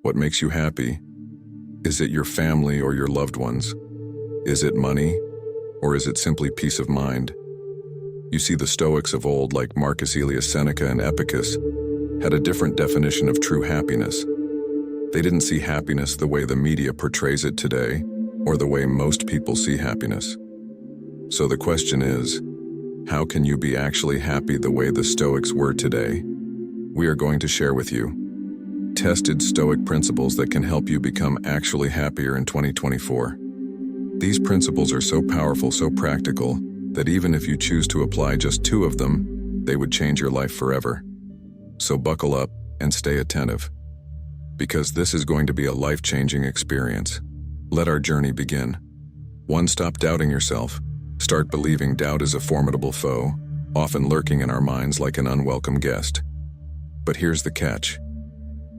What makes you happy? Is it your family or your loved ones? Is it money? Or is it simply peace of mind? You see, the Stoics of old, like Marcus Aurelius, Seneca, and Epicus, had a different definition of true happiness. They didn't see happiness the way the media portrays it today, or the way most people see happiness. So the question is, how can you be actually happy the way the Stoics were today? We are going to share with you tested Stoic principles that can help you become actually happier in 2024. These principles are so powerful, so practical, that even if you choose to apply just 2 of them, they would change your life forever. So buckle up and stay attentive, because this is going to be a life-changing experience. Let our journey begin. 1. Stop doubting yourself. Start believing doubt is a formidable foe, often lurking in our minds like an unwelcome guest. But here's the catch.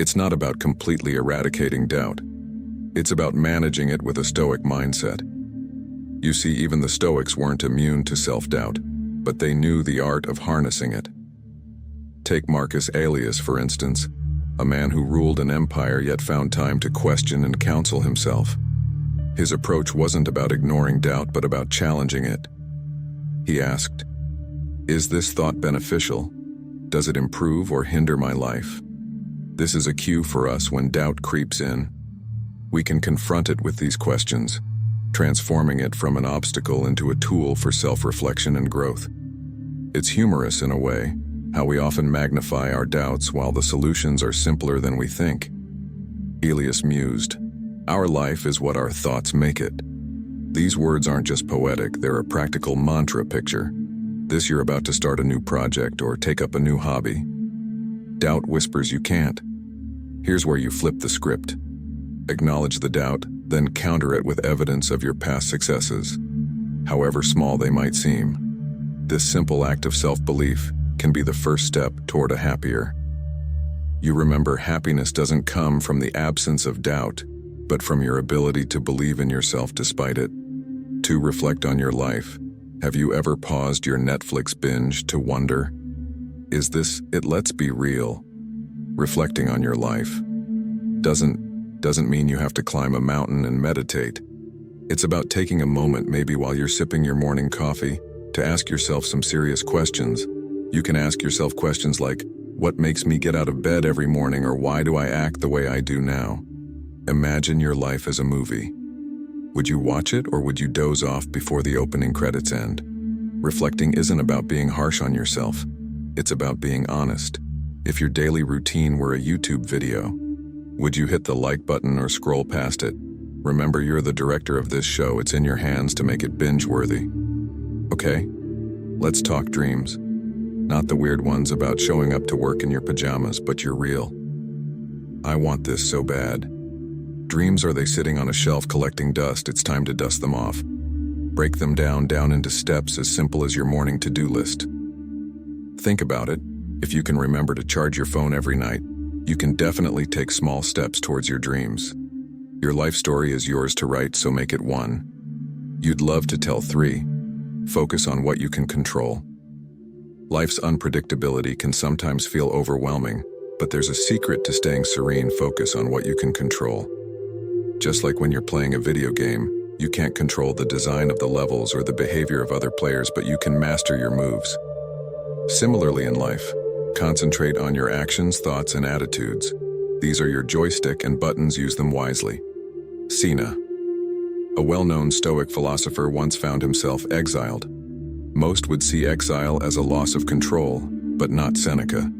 It's not about completely eradicating doubt. It's about managing it with a Stoic mindset. You see, even the Stoics weren't immune to self-doubt, but they knew the art of harnessing it. Take Marcus Aurelius, for instance, a man who ruled an empire yet found time to question and counsel himself. His approach wasn't about ignoring doubt, but about challenging it. He asked, "Is this thought beneficial? Does it improve or hinder my life?" This is a cue for us when doubt creeps in. We can confront it with these questions, transforming it from an obstacle into a tool for self-reflection and growth. It's humorous in a way, how we often magnify our doubts while the solutions are simpler than we think. Aurelius mused, "Our life is what our thoughts make it." These words aren't just poetic, they're a practical mantra picture. This you're about to start a new project or take up a new hobby. Doubt whispers you can't. Here's where you flip the script. Acknowledge the doubt, then counter it with evidence of your past successes, however small they might seem. This simple act of self-belief can be the first step toward a happier. You remember, happiness doesn't come from the absence of doubt, but from your ability to believe in yourself despite it. To reflect on your life, have you ever paused your Netflix binge to wonder, is this it? Let's be real. Reflecting on your life doesn't mean you have to climb a mountain and meditate. It's about taking a moment, maybe while you're sipping your morning coffee, to ask yourself some serious questions. You can ask yourself questions like, what makes me get out of bed every morning, or why do I act the way I do now? Imagine your life as a movie. Would you watch it, or would you doze off before the opening credits end? Reflecting isn't about being harsh on yourself. It's about being honest. If your daily routine were a YouTube video, would you hit the like button or scroll past it? Remember, you're the director of this show. It's in your hands to make it binge-worthy. Okay, let's talk dreams. Not the weird ones about showing up to work in your pajamas, but your real. I want this so bad. Dreams, are they sitting on a shelf collecting dust? It's time to dust them off. Break them down into steps as simple as your morning to-do list. Think about it. If you can remember to charge your phone every night, you can definitely take small steps towards your dreams. Your life story is yours to write, so make it 1. You'd love to tell 3. Focus on what you can control. Life's unpredictability can sometimes feel overwhelming, but there's a secret to staying serene. Focus on what you can control. Just like when you're playing a video game, you can't control the design of the levels or the behavior of other players, but you can master your moves. Similarly in life, concentrate on your actions, thoughts, and attitudes. These are your joystick and buttons, use them wisely. Cena, a well-known Stoic philosopher, once found himself exiled. Most would see exile as a loss of control, but not Seneca.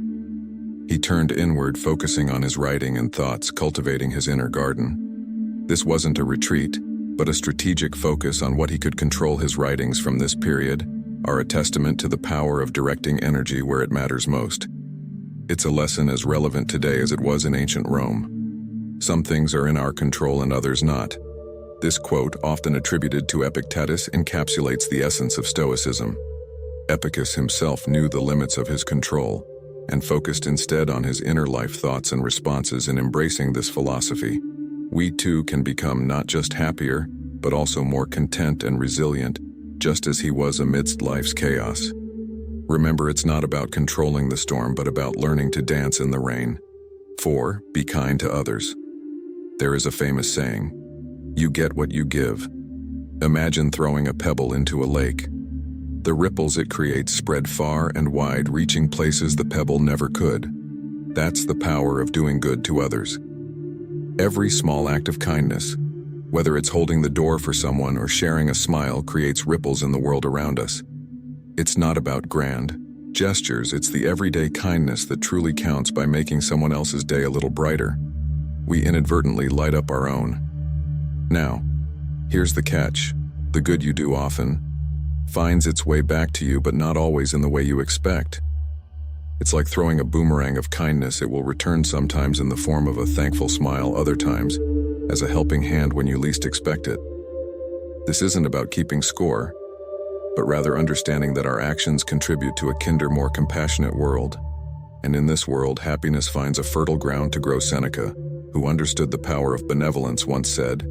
He turned inward, focusing on his writing and thoughts, cultivating his inner garden. This wasn't a retreat, but a strategic focus on what he could control. His writings from this period are a testament to the power of directing energy where it matters most. It's a lesson as relevant today as it was in ancient Rome. Some things are in our control and others not. This quote, often attributed to Epictetus, encapsulates the essence of Stoicism. Epictetus himself knew the limits of his control and focused instead on his inner life, thoughts, and responses. In embracing this philosophy, we too can become not just happier, but also more content and resilient, just as he was amidst life's chaos. Remember, it's not about controlling the storm, but about learning to dance in the rain. 4. Be kind to others. There is a famous saying, "You get what you give." Imagine throwing a pebble into a lake. The ripples it creates spread far and wide, reaching places the pebble never could. That's the power of doing good to others. Every small act of kindness, whether it's holding the door for someone or sharing a smile, creates ripples in the world around us. It's not about grand gestures, it's the everyday kindness that truly counts. By making someone else's day a little brighter, we inadvertently light up our own. Now, here's the catch. The good you do often finds its way back to you, but not always in the way you expect. It's like throwing a boomerang of kindness. It will return sometimes in the form of a thankful smile, other times as a helping hand when you least expect it. This isn't about keeping score, but rather understanding that our actions contribute to a kinder, more compassionate world. And in this world, happiness finds a fertile ground to grow. Seneca, who understood the power of benevolence, once said,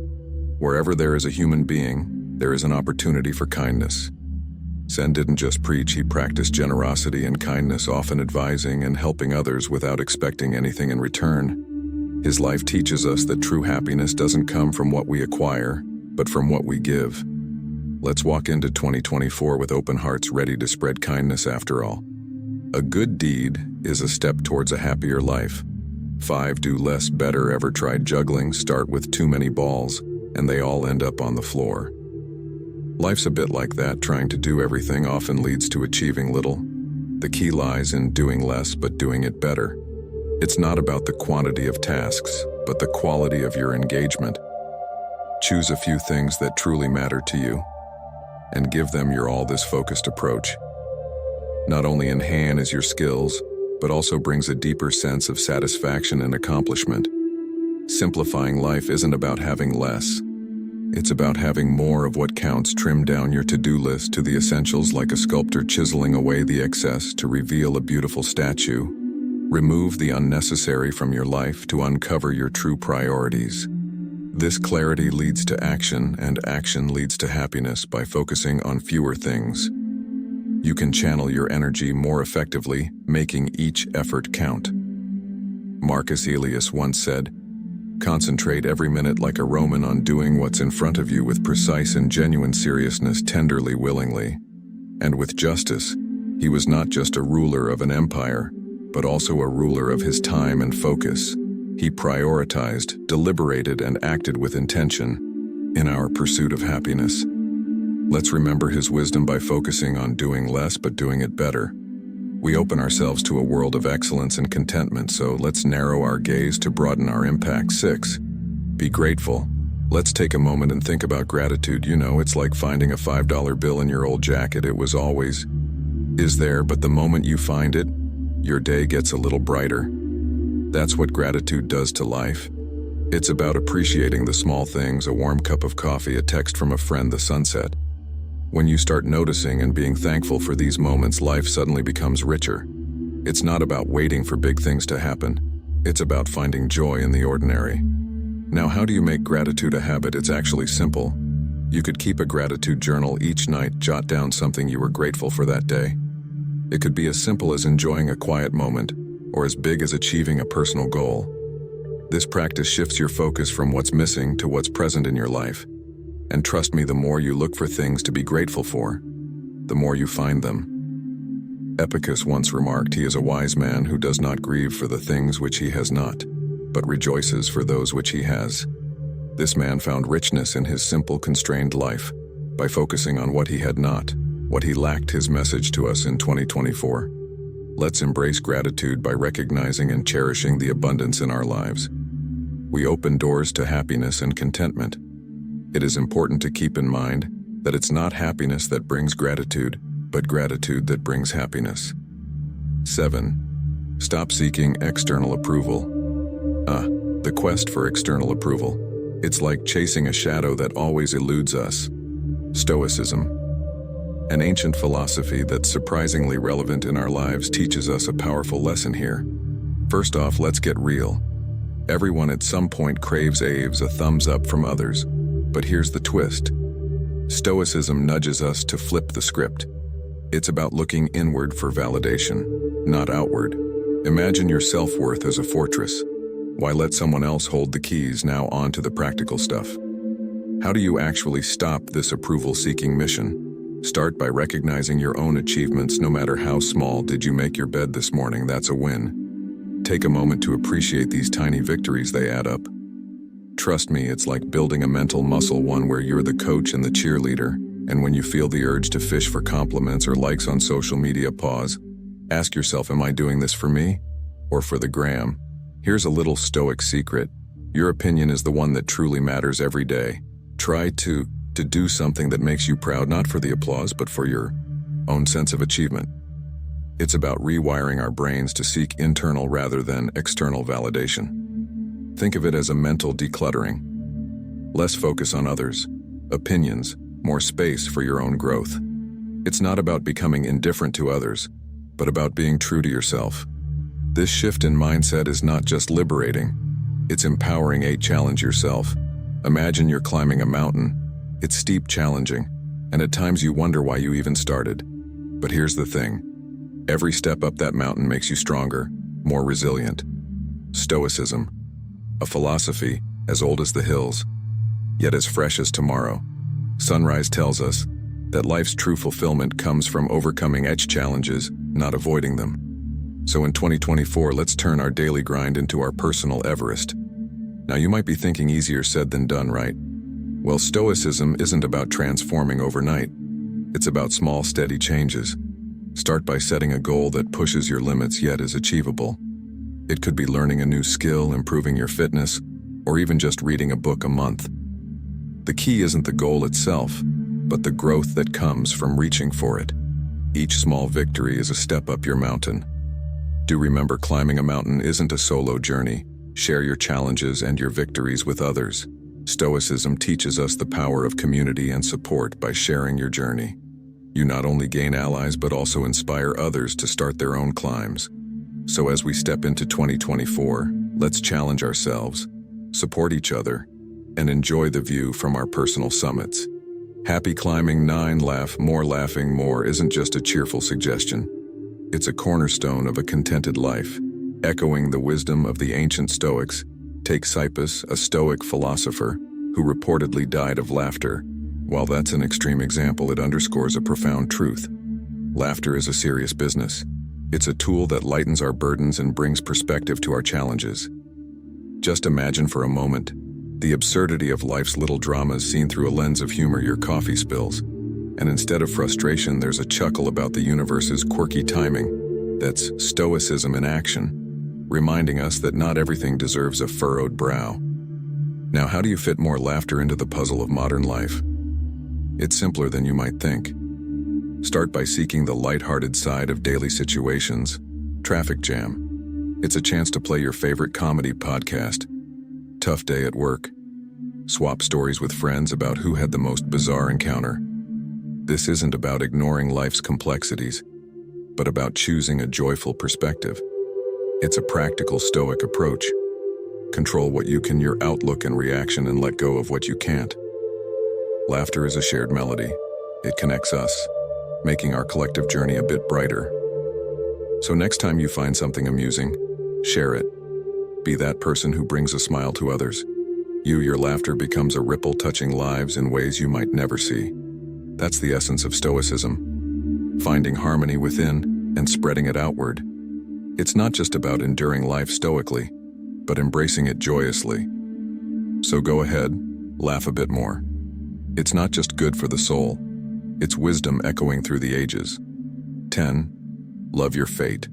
"Wherever there is a human being, there is an opportunity for kindness." Zen didn't just preach, he practiced generosity and kindness, often advising and helping others without expecting anything in return. His life teaches us that true happiness doesn't come from what we acquire, but from what we give. Let's walk into 2024 with open hearts, ready to spread kindness. After all, a good deed is a step towards a happier life. 5 do less better. Ever tried juggling? Start with too many balls, and they all end up on the floor. Life's a bit like that. Trying to do everything often leads to achieving little. The key lies in doing less, but doing it better. It's not about the quantity of tasks, but the quality of your engagement. Choose a few things that truly matter to you, and give them your all. This focused approach not only enhances your skills, but also brings a deeper sense of satisfaction and accomplishment. Simplifying life isn't about having less. It's about having more of what counts. Trim down your to-do list to the essentials, like a sculptor chiseling away the excess to reveal a beautiful statue. Remove the unnecessary from your life to uncover your true priorities. This clarity leads to action, and action leads to happiness. By focusing on fewer things, you can channel your energy more effectively, making each effort count. Marcus Aurelius once said, "Concentrate every minute like a Roman on doing what's in front of you with precise and genuine seriousness, tenderly, willingly, and with justice." He was not just a ruler of an empire, but also a ruler of his time and focus. He prioritized, deliberated, and acted with intention in our pursuit of happiness. Let's remember his wisdom. By focusing on doing less but doing it better, we open ourselves to a world of excellence and contentment. So let's narrow our gaze to broaden our impact. 6. Be grateful. Let's take a moment and think about gratitude. It's like finding a $5 bill in your old jacket. It was always is there, but the moment you find it, your day gets a little brighter. That's what gratitude does to life. It's about appreciating the small things: a warm cup of coffee, a text from a friend, the sunset. When you start noticing and being thankful for these moments, life suddenly becomes richer. It's not about waiting for big things to happen. It's about finding joy in the ordinary. Now, how do you make gratitude a habit? It's actually simple. You could keep a gratitude journal each night. Jot down something you were grateful for that day. It could be as simple as enjoying a quiet moment, or as big as achieving a personal goal. This practice shifts your focus from what's missing to what's present in your life. And trust me, the more you look for things to be grateful for, the more you find them. Epicurus once remarked, "He is a wise man who does not grieve for the things which he has not, but rejoices for those which he has." This man found richness in his simple, constrained life by focusing on what he had not, what he lacked. His message to us in 2024. Let's embrace gratitude by recognizing and cherishing the abundance in our lives. We open doors to happiness and contentment. It is important to keep in mind that it's not happiness that brings gratitude, but gratitude that brings happiness. 7. Stop seeking external approval. The quest for external approval. It's like chasing a shadow that always eludes us. Stoicism, an ancient philosophy that's surprisingly relevant in our lives, teaches us a powerful lesson here. First off, let's get real. Everyone at some point craves a thumbs up from others. But here's the twist. Stoicism nudges us to flip the script. It's about looking inward for validation, not outward. Imagine your self-worth as a fortress. Why let someone else hold the keys? Now on to the practical stuff. How do you actually stop this approval-seeking mission? Start by recognizing your own achievements, no matter how small. Did you make your bed this morning? That's a win. Take a moment to appreciate these tiny victories. They add up. Trust me, it's like building a mental muscle, one where you're the coach and the cheerleader. And when you feel the urge to fish for compliments or likes on social media, pause. Ask yourself, am I doing this for me or for the gram? Here's a little Stoic secret. Your opinion is the one that truly matters every day. Try to do something that makes you proud, not for the applause, but for your own sense of achievement. It's about rewiring our brains to seek internal rather than external validation. Think of it as a mental decluttering. Less focus on others, opinions, more space for your own growth. It's not about becoming indifferent to others, but about being true to yourself. This shift in mindset is not just liberating, it's empowering. Challenge yourself. Imagine you're climbing a mountain. It's steep, challenging, and at times you wonder why you even started. But here's the thing. Every step up that mountain makes you stronger, more resilient. Stoicism, a philosophy as old as the hills, yet as fresh as tomorrow. Sunrise tells us that life's true fulfillment comes from overcoming challenges, not avoiding them. So in 2024, let's turn our daily grind into our personal Everest. Now you might be thinking, easier said than done, right? Well, Stoicism isn't about transforming overnight. It's about small, steady changes. Start by setting a goal that pushes your limits yet is achievable. It could be learning a new skill, improving your fitness, or even just reading a book a month. The key isn't the goal itself, but the growth that comes from reaching for it. Each small victory is a step up your mountain. Do remember, climbing a mountain isn't a solo journey. Share your challenges and your victories with others. Stoicism teaches us the power of community and support. By sharing your journey, you not only gain allies but also inspire others to start their own climbs. So as we step into 2024, let's challenge ourselves, support each other, and enjoy the view from our personal summits. Happy climbing. 9. Laugh more. Laughing more isn't just a cheerful suggestion. It's a cornerstone of a contented life. Echoing the wisdom of the ancient Stoics, take Cyrus, a Stoic philosopher, who reportedly died of laughter. While that's an extreme example, it underscores a profound truth. Laughter is a serious business. It's a tool that lightens our burdens and brings perspective to our challenges. Just imagine for a moment the absurdity of life's little dramas seen through a lens of humor. Your coffee spills, and instead of frustration, there's a chuckle about the universe's quirky timing. That's Stoicism in action, reminding us that not everything deserves a furrowed brow. Now, how do you fit more laughter into the puzzle of modern life? It's simpler than you might think. Start by seeking the lighthearted side of daily situations. Traffic jam. It's a chance to play your favorite comedy podcast. Tough day at work. Swap stories with friends about who had the most bizarre encounter. This isn't about ignoring life's complexities, but about choosing a joyful perspective. It's a practical Stoic approach. Control what you can, your outlook and reaction, and let go of what you can't. Laughter is a shared melody. It connects us, making our collective journey a bit brighter. So next time you find something amusing, share it. Be that person who brings a smile to others. Your laughter becomes a ripple touching lives in ways you might never see. That's the essence of Stoicism. Finding harmony within and spreading it outward. It's not just about enduring life stoically, but embracing it joyously. So go ahead, laugh a bit more. It's not just good for the soul, it's wisdom echoing through the ages. 10. Love your fate.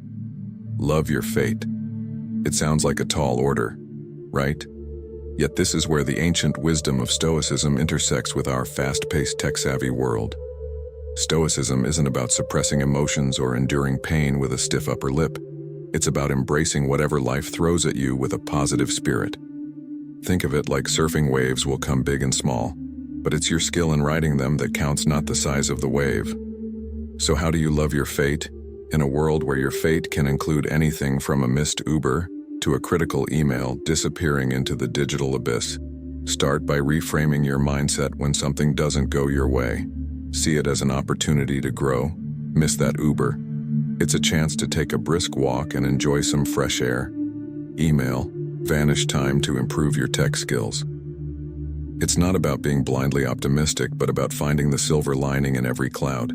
Love your fate. It sounds like a tall order, right? Yet this is where the ancient wisdom of Stoicism intersects with our fast-paced, tech-savvy world. Stoicism isn't about suppressing emotions or enduring pain with a stiff upper lip. It's about embracing whatever life throws at you with a positive spirit. Think of it like surfing. Waves will come big and small, but it's your skill in riding them that counts, not the size of the wave. So how do you love your fate? In a world where your fate can include anything from a missed Uber to a critical email disappearing into the digital abyss, start by reframing your mindset. When something doesn't go your way, see it as an opportunity to grow. Miss that Uber. It's a chance to take a brisk walk and enjoy some fresh air. Email. vanish time to improve your tech skills. It's not about being blindly optimistic, but about finding the silver lining in every cloud.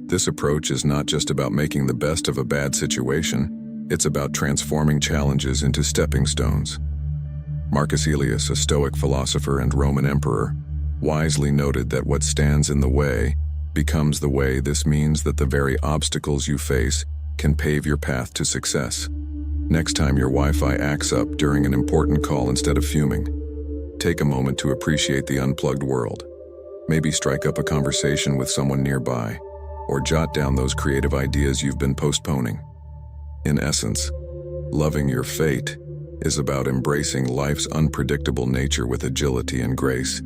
This approach is not just about making the best of a bad situation, it's about transforming challenges into stepping stones. Marcus Aurelius, a Stoic philosopher and Roman emperor, wisely noted that what stands in the way becomes the way. This means that the very obstacles you face can pave your path to success. Next time your Wi-Fi acts up during an important call, instead of fuming, take a moment to appreciate the unplugged world. Maybe strike up a conversation with someone nearby, or jot down those creative ideas you've been postponing. In essence, loving your fate is about embracing life's unpredictable nature with agility and grace.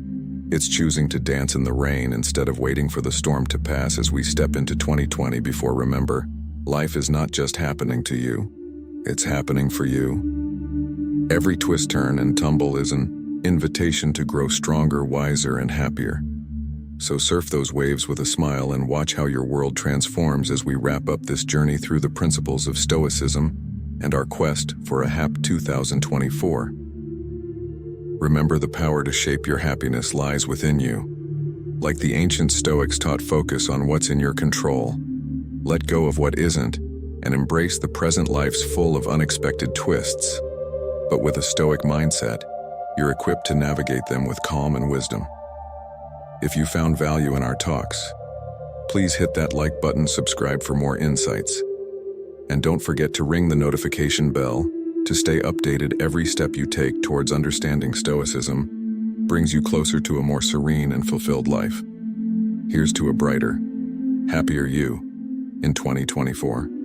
It's choosing to dance in the rain instead of waiting for the storm to pass as we step into 2020. Before, remember, life is not just happening to you, it's happening for you. Every twist, turn, and tumble is an invitation to grow stronger, wiser, and happier. So surf those waves with a smile and watch how your world transforms as we wrap up this journey through the principles of Stoicism and our quest for a happy 2024. Remember, the power to shape your happiness lies within you. Like the ancient Stoics taught, focus on what's in your control. Let go of what isn't, and embrace the present. Life's full of unexpected twists, but with a Stoic mindset, you're equipped to navigate them with calm and wisdom. If you found value in our talks, please hit that like button, subscribe for more insights, and don't forget to ring the notification bell to stay updated. Every step you take towards understanding Stoicism brings you closer to a more serene and fulfilled life. Here's to a brighter, happier you in 2024.